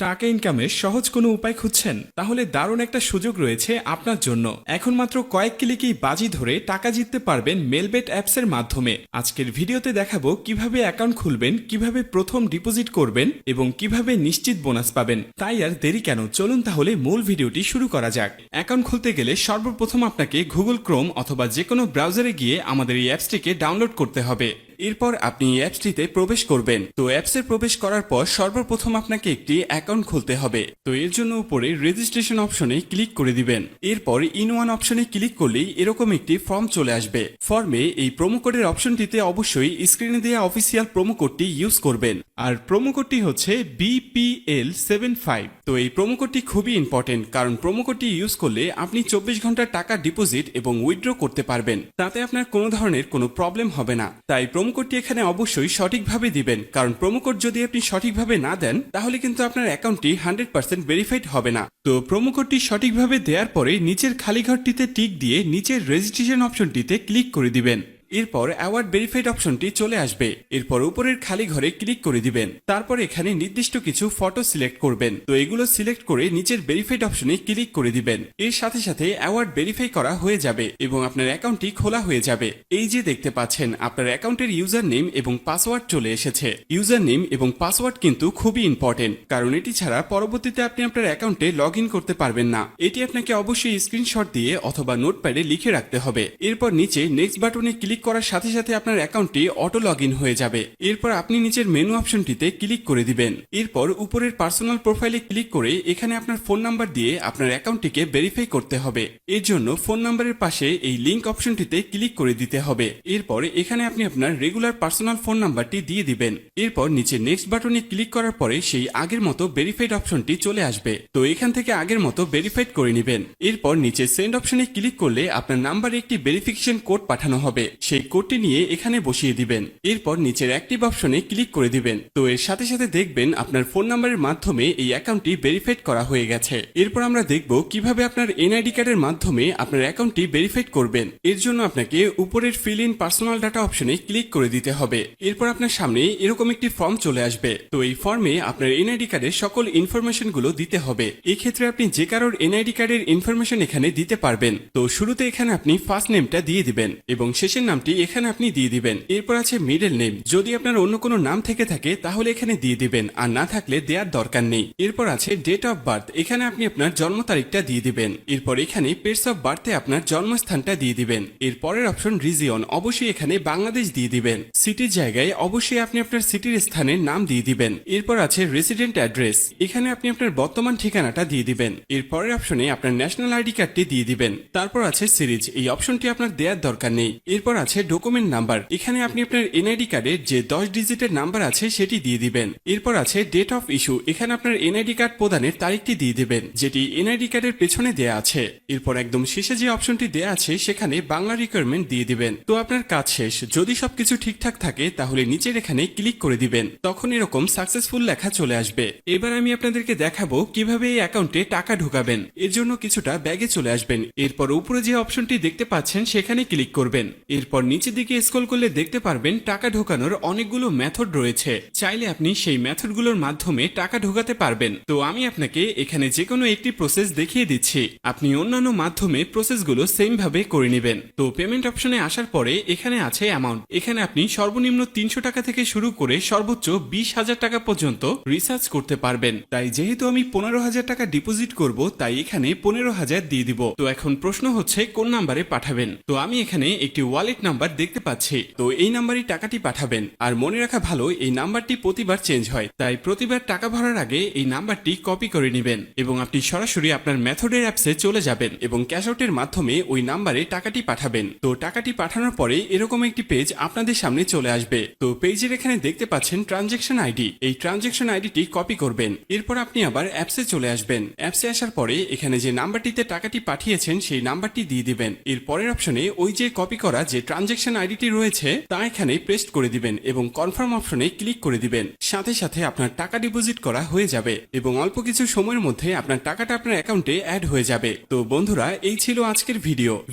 টাকা ইনকামের সহজ কোনো উপায় খুঁজছেন? তাহলে দারুণ একটা সুযোগ রয়েছে আপনার জন্য। এখন মাত্র কয়েক ক্লিকেই বাজি ধরে টাকা জিততে পারবেন মেলবেট অ্যাপসের মাধ্যমে। আজকের ভিডিওতে দেখাবো কিভাবে অ্যাকাউন্ট খুলবেন, কিভাবে প্রথম ডিপোজিট করবেন এবং কিভাবে নিশ্চিত বোনাস পাবেন। তাই আর দেরি কেন, চলুন তাহলে মূল ভিডিওটি শুরু করা যাক। অ্যাকাউন্ট খুলতে গেলে সর্বপ্রথম আপনাকে গুগল ক্রোম অথবা যে কোনো ব্রাউজারে গিয়ে আমাদের এই অ্যাপসটিকে ডাউনলোড করতে হবে। এরপর আপনি এই অ্যাপসটিতে প্রবেশ করবেন। তো অ্যাপসে প্রবেশ করার পর সর্বপ্রথম আপনাকে একটি অ্যাকাউন্ট খুলতে হবে। তো এর জন্য উপরে রেজিস্ট্রেশন অপশনে ক্লিক করে দিবেন। এরপর ইন ওয়ান অপশনে ক্লিক করলেই এরকম একটি ফর্ম চলে আসবে। ফর্মে এই প্রোমো কোডের অপশনটিতে অবশ্যই স্ক্রিনে দেওয়া অফিসিয়াল প্রোমো কোডটি ইউজ করবেন। আর প্রোমো কোডটি হচ্ছে BPL75। তো এই প্রোমো কোডটি খুবই ইম্পর্টেন্ট, কারণ প্রোমো কোডটি ইউজ করলে আপনি 24 ঘন্টার টাকা ডিপোজিট এবং উইথড্র করতে পারবেন। তাতে আপনার কোনো ধরনের কোনো প্রবলেম হবে না। তাই প্রোমো কোডটি এখানে অবশ্যই সঠিকভাবে দিবেন, কারণ প্রোমো কোড যদি আপনি সঠিকভাবে না দেন তাহলে কিন্তু আপনার অ্যাকাউন্টটি 100% ভেরিফাইড হবে না। তো প্রোমো কোডটি সঠিকভাবে দেওয়ার পরে নিচের খালি ঘরটিতে টিক দিয়ে নিচের রেজিস্ট্রেশন অপশনটিতে ক্লিক করে দিবেন। এরপর অ্যাওয়ার্ড ভেরিফাইড অপশনটি চলে আসবে। এরপর উপরের খালি ঘরে ক্লিক করে দিবেন। তারপর এখানে নির্দিষ্ট কিছু ফটো সিলেক্ট করবেন। তো এগুলো সিলেক্ট করে নিচের ভেরিফাইড অপশনে ক্লিক করে দিবেন। এর সাথে সাথে অ্যাওয়ার্ড ভেরিফাই করা হয়ে যাবে এবং আপনার অ্যাকাউন্টটি খোলা হয়ে যাবে। এই যে দেখতে পাচ্ছেন আপনার অ্যাকাউন্টের ইউজার নেম এবং পাসওয়ার্ড চলে এসেছে। ইউজার নেম এবং পাসওয়ার্ড কিন্তু খুবই ইম্পর্টেন্ট, কারণ এটি ছাড়া পরবর্তীতে আপনি আপনার অ্যাকাউন্টে লগ ইন করতে পারবেন না। এটি আপনাকে অবশ্যই স্ক্রিনশট দিয়ে অথবা নোটপ্যাডে লিখে রাখতে হবে। এরপর নিচে নেক্সট বাটনে ক্লিক করার সাথে সাথে আপনার অ্যাকাউন্টটি অটো লগ ইন হয়ে যাবে। এরপর আপনি নিচের মেনু অপশনটিতে ক্লিক করে দিবেন। এরপর উপরের পার্সোনাল প্রোফাইলে ক্লিক করে এখানে আপনার ফোন নাম্বার দিয়ে আপনার অ্যাকাউন্টটিকে ভেরিফাই করতে হবে। এর জন্য ফোন নাম্বারের পাশে এই লিংক অপশনটিতে ক্লিক করে দিতে হবে। এরপর এখানে আপনি আপনার রেগুলার পার্সোনাল ফোন নাম্বারটি দিয়ে দিবেন। এরপর নিচে নেক্সট বাটনে ক্লিক করার পরে সেই আগের মতো ভেরিফাইড অপশনটি চলে আসবে। তো এখান থেকে আগের মতো ভেরিফাইড করে নেবেন। এরপর নিচে সেন্ড অপশনে ক্লিক করলে আপনার নাম্বারে একটি ভেরিফিকেশন কোড পাঠানো হবে। সেই কোডটি নিয়ে এখানে বসিয়ে দিবেন। এরপর নিচের অ্যাক্টিভ অপশনে ক্লিক করে দিবেন। তো এর সাথে সাথে দেখবেন আপনার ফোন নাম্বারের মাধ্যমে এই অ্যাকাউন্টটি ভেরিফাইড করা হয়ে গেছে। এরপর আমরা দেখব কিভাবে আপনার এনআইডি কার্ডের মাধ্যমে আপনার অ্যাকাউন্টটি ভেরিফাইড করবেন। এর জন্য আপনাকে উপরের ফিল ইন পার্সোনাল ডাটা অপশনে ক্লিক করে দিতে হবে। এরপর আপনার সামনে এরকম একটি ফর্ম চলে আসবে। তো এই ফর্মে আপনার এনআইডি কার্ডের সকল ইনফরমেশন গুলো দিতে হবে। এই ক্ষেত্রে আপনি যে কারোর এনআইডি কার্ডের ইনফরমেশন এখানে দিতে পারবেন। তো শুরুতে এখানে আপনি ফার্স্ট নেমটা দিয়ে দিবেন এবং শেষের নামটি এখানে আপনি দিয়ে দিবেন। এরপর আছে মিডল নেম, যদি আপনার অন্য কোনো নাম থেকে থাকে তাহলে এখানে দিয়ে দিবেন, আর না থাকলে দেওয়ার দরকার নেই। এরপর আছে ডেট অফ বার্থ, এখানে আপনি আপনার জন্ম তারিখটা দিয়ে দিবেন। এরপর এখানে প্লেস অফ বার্থে আপনার জন্মস্থানটা দিয়ে দিবেন। এর পরের অপশন রিজিয়ন, অবশ্যই এখানে বাংলাদেশ দিয়ে দিবেন। সিটির জায়গায় অবশ্যই আপনি আপনার সিটির স্থানের নাম দিয়ে দিবেন। এরপর আছে রেসিডেন্ট অ্যাড্রেস, এখানে আপনি আপনার বর্তমান ঠিকানাটা দিয়ে দিবেন। এর পরের অপশনে আপনার ন্যাশনাল আইডি কার্ডটি দিয়ে দিবেন। তারপর আছে সিরিজ, এই অপশনটি আপনার দেওয়ার দরকার নেই। এরপর আছে ডকুমেন্ট নাম্বার, এখানে আপনি আপনার এনআইডি কার্ডের যে 10 ডিজিটের নাম্বার আছে সেটি দিয়ে দিবেন। এরপর আছে ডেট অফ ইস্যু, এখানে আপনার এনআইডি কার্ড প্রদানের তারিখটি দিয়ে দিবেন, যেটি এনআইডি কার্ডের পেছনে দেয়া আছে। এরপর একদম শেষে যে অপশনটি দেয়া আছে সেখানে বাংলা রিকোয়ারমেন্ট দিয়ে দিবেন। তো আপনার কাজ শেষ। যদি সবকিছু ঠিকঠাক থাকে তাহলে নিচের এখানে ক্লিক করে দিবেন, তখন এরকম সাকসেসফুল লেখা চলে আসবে। এবার আমি আপনাদেরকে দেখাবো কিভাবে এই অ্যাকাউন্টে টাকা ঢোকাবেন। এর জন্য কিছুটা ব্যাগে চলে আসবেন। এরপর উপরে যে অপশনটি দেখতে পাচ্ছেন সেখানে ক্লিক করবেন। এরপর নিচের দিকে স্ক্রল করলে দেখতে পারবেন টাকা ঢোকানোর অনেকগুলো মেথড রয়েছে। চাইলে আপনি সেই মেথডগুলোর মাধ্যমে টাকা ঢোকাতে পারবেন। তো আমি আপনাকে এখানে যে কোনো একটি প্রসেস দেখিয়ে দিচ্ছি, আপনি অন্যান্য মাধ্যমে প্রসেসগুলো সেম ভাবে করে নেবেন। তো পেমেন্ট অপশনে আসার পরে এখানে আছে অ্যামাউন্ট, এখানে আপনি সর্বনিম্ন 300 টাকা থেকে শুরু করে সর্বোচ্চ 20,000 টাকা পর্যন্ত রিচার্জ করতে পারবেন। তাই যেহেতু আমি 15,000 টাকা ডিপোজিট করব, তাই এখানে 15,000 দিয়ে দিব। তো এখন প্রশ্ন হচ্ছে কোন নাম্বারে পাঠাবেন। তো আমি এখানে একটি ওয়ালেট নাম্বার দেখতে পাচ্ছি, তো এই নাম্বারই টাকাটি পাঠাবেন। আর মনে রাখা ভালো, এই নাম্বারটি প্রতিবার চেঞ্জ হয়, তাই প্রতিবার টাকা ভরার আগে এই নাম্বারটি কপি করে নেবেন এবং আপনি সরাসরি আপনার মেথডের অ্যাপসে চলে যাবেন এবং ক্যাশ আউটের মাধ্যমে ওই নাম্বারে টাকাটি পাঠাবেন। তো টাকাটি পাঠানোর পরে এরকম একটি পেজ আপনাদের সামনে চলে আসবে। তো পেজের এখানে দেখতে পাচ্ছেন ট্রানজেকশন আইডি, এই ট্রানজেকশন আইডিটি কপি করবেন। এরপর আপনি আবার অ্যাপসে চলে আসবেন। অ্যাপসে আসার পরে এখানে যে নাম্বারটিতে টাকাটি পাঠিয়েছেন সেই নাম্বারটি দিয়ে দিবেন। এর পরের অপশনে ওই যে কপি করা যে ট্রানজেকশন আইডিটি রয়েছে তা এখানে পেস্ট করে দিবেন এবং কনফার্ম অপশনে ক্লিক করে দিবেন। সাথে সাথে আপনার টাকা ডিপোজিট করা হয়ে যাবে এবং অল্প কিছু সময়ের মধ্যে আপনার টাকাটা আপনার অ্যাকাউন্টে অ্যাড হয়ে যাবে। তো বন্ধুরা, এই ছিল আজকের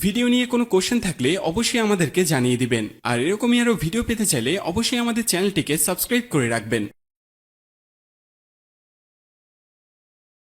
ভিডিও নিয়ে কোনো কোশ্চেন থাকলে অবশ্যই আমাদেরকে জানিয়ে দিবেন। আর এরকমই আরো ভিডিও পেতে চাইলে অবশ্যই আমাদের চ্যানেলটিকে সাবস্ক্রাইব করে রাখবেন।